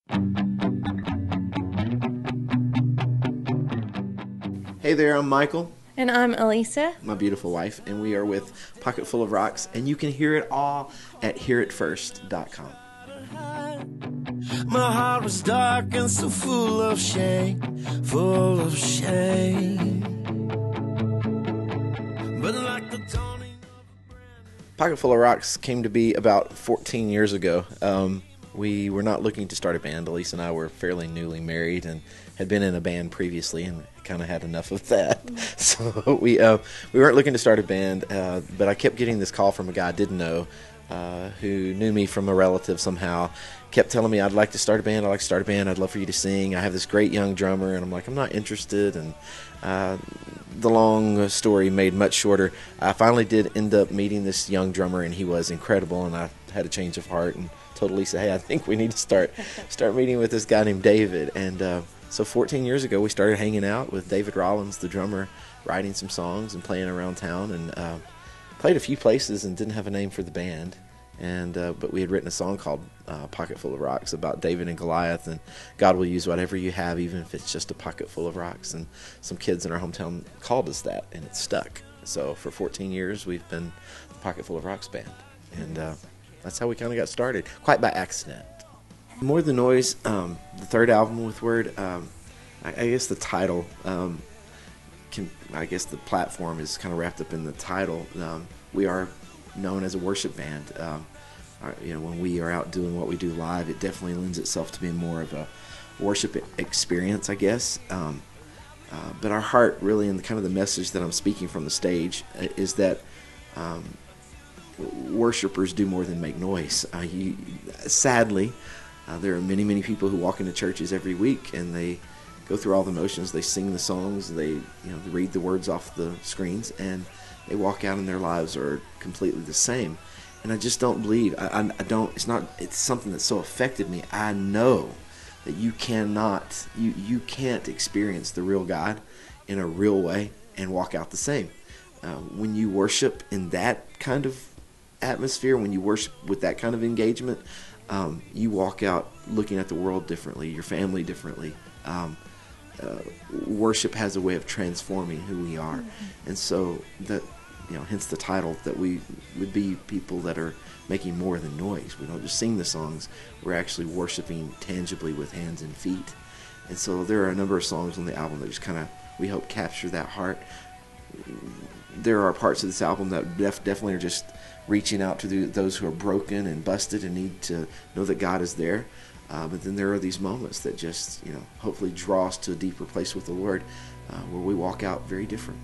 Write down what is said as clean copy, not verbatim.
Hey there, I'm Michael, And I'm Elisa. my beautiful wife, and we are with Pocket Full of Rocks, and you can hear it all at hearitfirst.com. My heart was dark and so full of shame, full of shame. But like the dawning Pocket Full of Rocks came to be about 14 years ago. We were not looking to start a band. Elise and I were fairly newly married and had been in a band previously and kind of had enough of that. So we weren't looking to start a band, but I kept getting this call from a guy I didn't know who knew me from a relative somehow. Kept telling me, I'd like to start a band, I'd love for you to sing. I have this great young drummer, and I'm like, I'm not interested. And the long story made much shorter, I finally did end up meeting this young drummer, and he was incredible, and I had a change of heart and told Lisa, hey, I think we need to start meeting with this guy named David. And so 14 years ago, we started hanging out with David Rollins, the drummer, writing some songs and playing around town, and played a few places and didn't have a name for the band. And but we had written a song called Pocket Full of Rocks about David and Goliath, and God will use whatever you have, even if it's just a pocket full of rocks. And some kids in our hometown called us that, and it stuck. So for 14 years, we've been the Pocket Full of Rocks band, and that's how we kind of got started, quite by accident. More Than Noise, the third album with Word, I guess the title, I guess the platform is kind of wrapped up in the title. We are known as a worship band. When we are out doing what we do live, it definitely lends itself to being more of a worship experience, I guess. But our heart really, and kind of the message that I'm speaking from the stage, is that worshipers do more than make noise. Sadly, there are many, many people who walk into churches every week and they go through all the motions. They sing the songs, they read the words off the screens, and they walk out and their lives are completely the same. And I just don't believe. I don't. It's something that so affected me. I know that you cannot. You can't experience the real God in a real way and walk out the same. When you worship in that kind of atmosphere, when you worship with that kind of engagement, you walk out looking at the world differently, your family differently. Worship has a way of transforming who we are, and so that, hence the title, that we would be people that are making more than noise. We don't just sing the songs; we're actually worshiping tangibly with hands and feet. And so there are a number of songs on the album that just kind of, we hope, capture that heart. There are parts of this album that definitely are just reaching out to those who are broken and busted and need to know that God is there. But then there are these moments that just, hopefully draw us to a deeper place with the Lord, where we walk out very different.